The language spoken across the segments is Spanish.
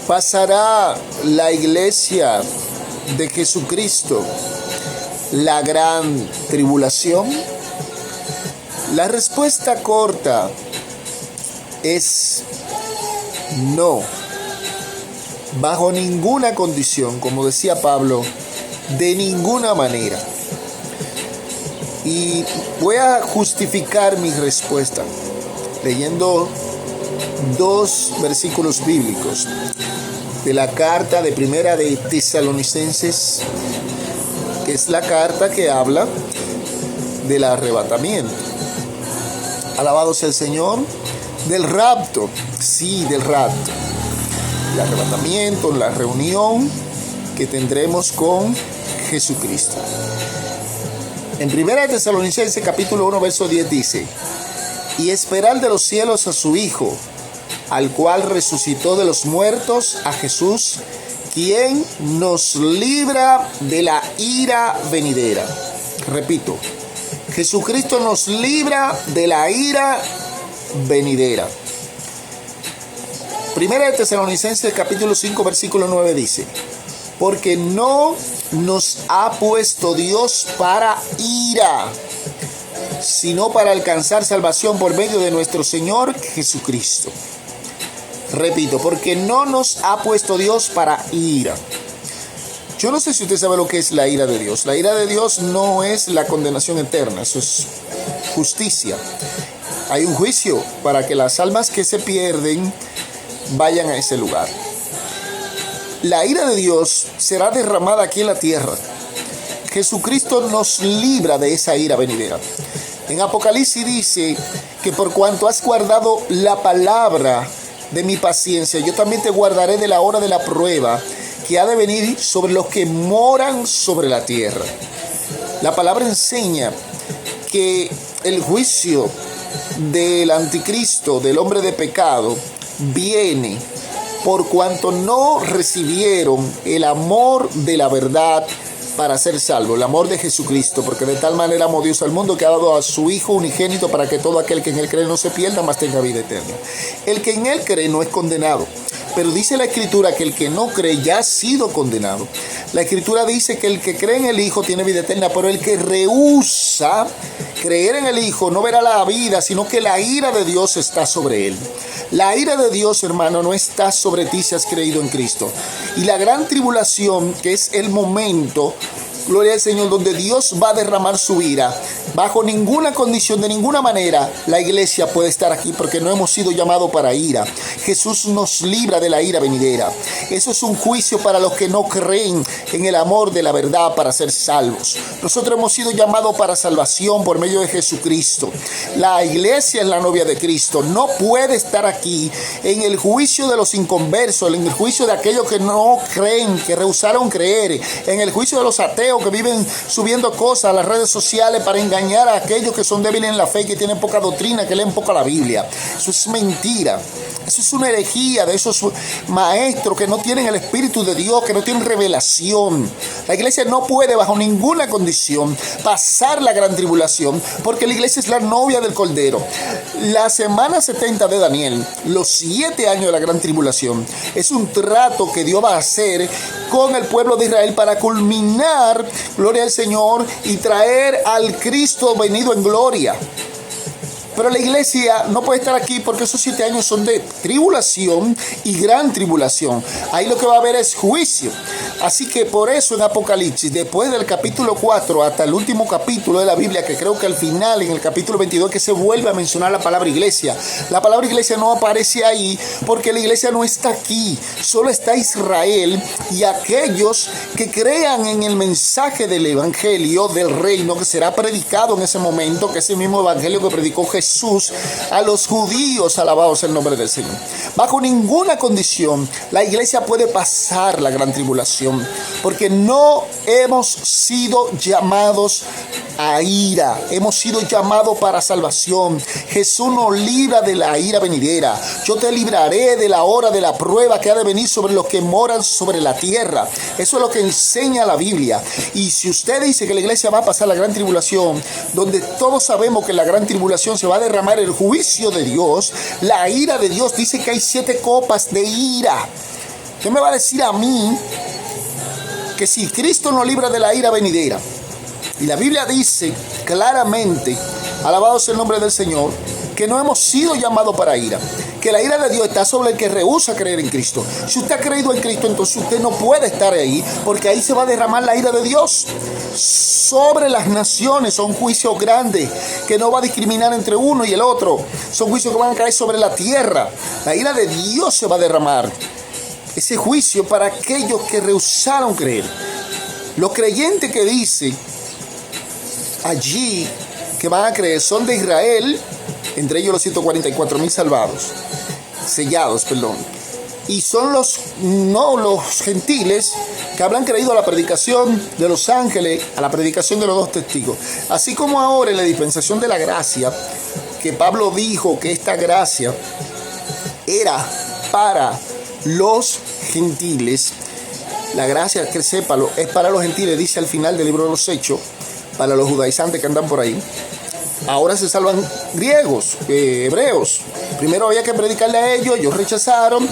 ¿Pasará la iglesia de Jesucristo la gran tribulación? La respuesta corta es no. Bajo ninguna condición, como decía Pablo, de ninguna manera. Y voy a justificar mi respuesta leyendo dos versículos bíblicos de la carta de Primera de Tesalonicenses, que es la carta que habla del arrebatamiento. Alabado sea el Señor. Del rapto, sí, del rapto. El arrebatamiento, la reunión que tendremos con Jesucristo. En Primera de Tesalonicenses capítulo 1 verso 10 dice: y esperar de los cielos a su Hijo, al cual resucitó de los muertos, a Jesús, quien nos libra de la ira venidera. Repito, Jesucristo nos libra de la ira venidera. Primera de Tesalonicenses capítulo 5 versículo 9 dice: porque no nos ha puesto Dios para ira, sino para alcanzar salvación por medio de nuestro Señor Jesucristo. Repito, porque no nos ha puesto Dios para ira. Yo no sé si usted sabe lo que es la ira de Dios. La ira de Dios no es la condenación eterna, eso es justicia. Hay un juicio para que las almas que se pierden vayan a ese lugar. La ira de Dios será derramada aquí en la tierra. Jesucristo nos libra de esa ira venidera. En Apocalipsis dice que por cuanto has guardado la palabra de mi paciencia, yo también te guardaré de la hora de la prueba que ha de venir sobre los que moran sobre la tierra. La palabra enseña que el juicio del anticristo, del hombre de pecado, viene por cuanto no recibieron el amor de la verdad para ser salvo, el amor de Jesucristo, porque de tal manera amó Dios al mundo que ha dado a su Hijo unigénito para que todo aquel que en él cree no se pierda, mas tenga vida eterna. El que en él cree no es condenado, pero dice la Escritura que el que no cree ya ha sido condenado. La Escritura dice que el que cree en el Hijo tiene vida eterna, pero el que rehúsa creer en el Hijo no verá la vida, sino que la ira de Dios está sobre él. La ira de Dios, hermano, no está sobre ti si has creído en Cristo. Y la gran tribulación, que es el momento, gloria al Señor, donde Dios va a derramar su ira, bajo ninguna condición, de ninguna manera, la iglesia puede estar aquí porque no hemos sido llamados para ira. Jesús nos libra de la ira venidera. Eso es un juicio para los que no creen en el amor de la verdad para ser salvos. Nosotros hemos sido llamados para salvación por medio de Jesucristo. La iglesia es la novia de Cristo. No puede estar aquí en el juicio de los inconversos, en el juicio de aquellos que no creen, que rehusaron creer, en el juicio de los ateos que viven subiendo cosas a las redes sociales para engañar a aquellos que son débiles en la fe, que tienen poca doctrina, que leen poca la Biblia. Eso es mentira. Eso es una herejía de esos maestros que no tienen el Espíritu de Dios, que no tienen revelación. La iglesia no puede bajo ninguna condición pasar la gran tribulación, porque la iglesia es la novia del Cordero. La semana 70 de Daniel, los 7 años de la gran tribulación, es un trato que Dios va a hacer con el pueblo de Israel para culminar, gloria al Señor, y traer al Cristo venido en gloria. Pero la iglesia no puede estar aquí porque esos 7 años son de tribulación y gran tribulación. Ahí lo que va a haber es juicio. Así que por eso en Apocalipsis, después del capítulo 4 hasta el último capítulo de la Biblia, que creo que al final, en el capítulo 22, que se vuelve a mencionar la palabra iglesia. La palabra iglesia no aparece ahí porque la iglesia no está aquí. Solo está Israel y aquellos que crean en el mensaje del evangelio del reino que será predicado en ese momento, que es el mismo evangelio que predicó Jesús a los judíos, alabados el nombre del Señor. Bajo ninguna condición la iglesia puede pasar la gran tribulación, porque no hemos sido llamados a ira, hemos sido llamados para salvación. Jesús nos libra de la ira venidera. Yo te libraré de la hora de la prueba que ha de venir sobre los que moran sobre la tierra. Eso es lo que enseña la Biblia. Y si usted dice que la iglesia va a pasar la gran tribulación, donde todos sabemos que en la gran tribulación se va a derramar el juicio de Dios, la ira de Dios, dice que hay 7 copas de ira. ¿Qué me va a decir a mí que si Cristo nos libra de la ira venidera? Y la Biblia dice claramente, alabado sea el nombre del Señor, que no hemos sido llamados para ira, que la ira de Dios está sobre el que rehúsa creer en Cristo. Si usted ha creído en Cristo, entonces usted no puede estar ahí, porque ahí se va a derramar la ira de Dios sobre las naciones. Son juicios grandes que no va a discriminar entre uno y el otro. Son juicios que van a caer sobre la tierra. La ira de Dios se va a derramar. Ese juicio para aquellos que rehusaron creer. Los creyentes que dice allí que van a creer son de Israel, entre ellos los 144,000 sellados, y son los gentiles que habrán creído a la predicación de los ángeles, a la predicación de los dos testigos. Así como ahora en la dispensación de la gracia, que Pablo dijo que esta gracia era para los gentiles, la gracia, que sépalo, es para los gentiles, dice al final del libro de los Hechos, para los judaizantes que andan por ahí. Ahora se salvan griegos, hebreos. Primero había que predicarle a ellos rechazaron,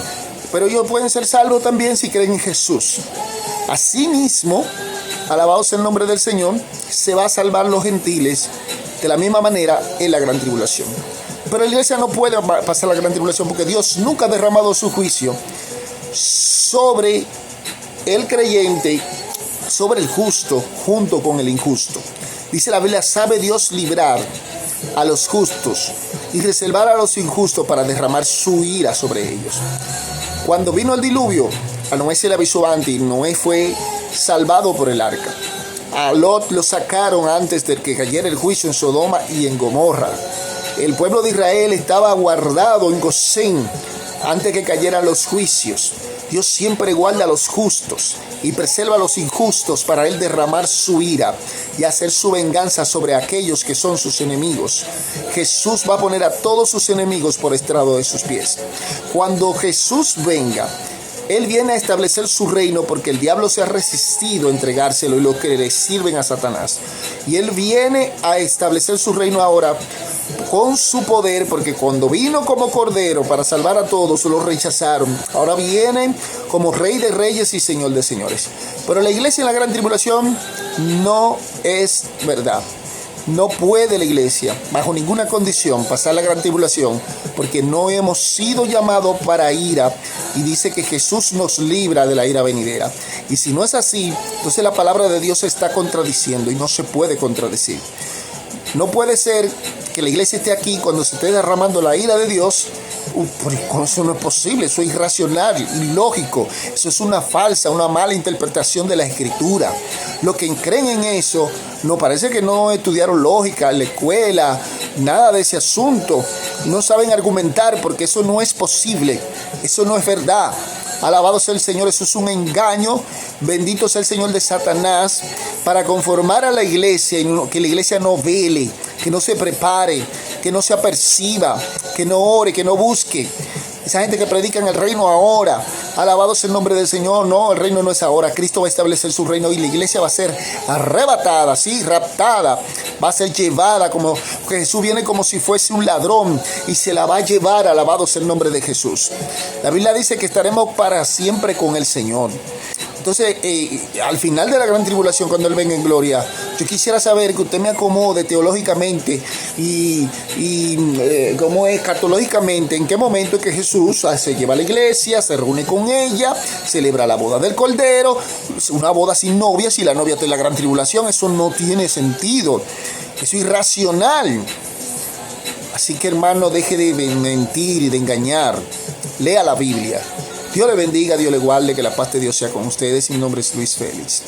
pero ellos pueden ser salvos también si creen en Jesús. Asimismo, alabado sea el nombre del Señor, se va a salvar los gentiles de la misma manera en la gran tribulación. Pero la iglesia no puede pasar la gran tribulación porque Dios nunca ha derramado su juicio sobre el creyente, sobre el justo junto con el injusto. Dice la Biblia, sabe Dios librar a los justos y reservar a los injustos para derramar su ira sobre ellos. Cuando vino el diluvio, a Noé se le avisó antes y Noé fue salvado por el arca. A Lot lo sacaron antes de que cayera el juicio en Sodoma y en Gomorra. El pueblo de Israel estaba guardado en Gosén antes que cayeran los juicios. Dios siempre guarda a los justos y preserva a los injustos para él derramar su ira y hacer su venganza sobre aquellos que son sus enemigos. Jesús va a poner a todos sus enemigos por estrado de sus pies. Cuando Jesús venga, Él viene a establecer su reino porque el diablo se ha resistido a entregárselo y lo que le sirven a Satanás. Y Él viene a establecer su reino ahora con su poder, porque cuando vino como cordero para salvar a todos, lo rechazaron. Ahora viene como rey de reyes y señor de señores. Pero la iglesia en la gran tribulación no es verdad. No puede la iglesia, bajo ninguna condición, pasar la gran tribulación, porque no hemos sido llamados para ira. Y dice que Jesús nos libra de la ira venidera. Y si no es así, entonces la palabra de Dios se está contradiciendo y no se puede contradecir. No puede ser que la iglesia esté aquí cuando se esté derramando la ira de Dios. Eso no es posible, eso es irracional, ilógico. Eso es una mala interpretación de la Escritura. Los que creen en eso, no parece que no estudiaron lógica en la escuela, nada de ese asunto. No saben argumentar porque eso no es posible, eso no es verdad. Alabado sea el Señor, eso es un engaño. Bendito sea el Señor de Satanás para conformar a la iglesia y que la iglesia no vele, que no se prepare, que no se aperciba, que no ore, que no busque. Esa gente que predica en el reino ahora, alabado sea el nombre del Señor. No, el reino no es ahora. Cristo va a establecer su reino y la iglesia va a ser arrebatada, sí, raptada. Va a ser llevada como Jesús viene como si fuese un ladrón y se la va a llevar, alabado sea el nombre de Jesús. La Biblia dice que estaremos para siempre con el Señor. Entonces, al final de la gran tribulación, cuando Él venga en gloria, yo quisiera saber que usted me acomode teológicamente y cómo es escatológicamente, en qué momento es que Jesús se lleva a la iglesia, se reúne con ella, celebra la boda del Cordero, una boda sin novia, si la novia está en la gran tribulación. Eso no tiene sentido, eso es irracional. Así que, hermano, deje de mentir y de engañar, lea la Biblia. Dios le bendiga, Dios le guarde, que la paz de Dios sea con ustedes. Mi nombre es Luis Félix.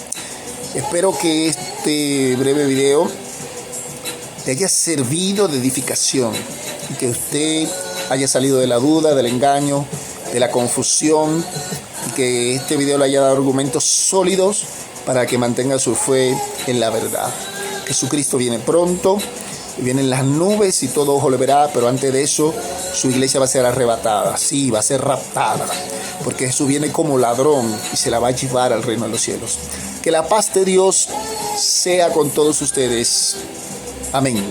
Espero que este breve video le haya servido de edificación y que usted haya salido de la duda, del engaño, de la confusión, y que este video le haya dado argumentos sólidos para que mantenga su fe en la verdad. Jesucristo viene pronto. Vienen las nubes y todo ojo le verá, pero antes de eso su iglesia va a ser arrebatada, sí, va a ser raptada, porque Jesús viene como ladrón y se la va a llevar al reino de los cielos. Que la paz de Dios sea con todos ustedes. Amén.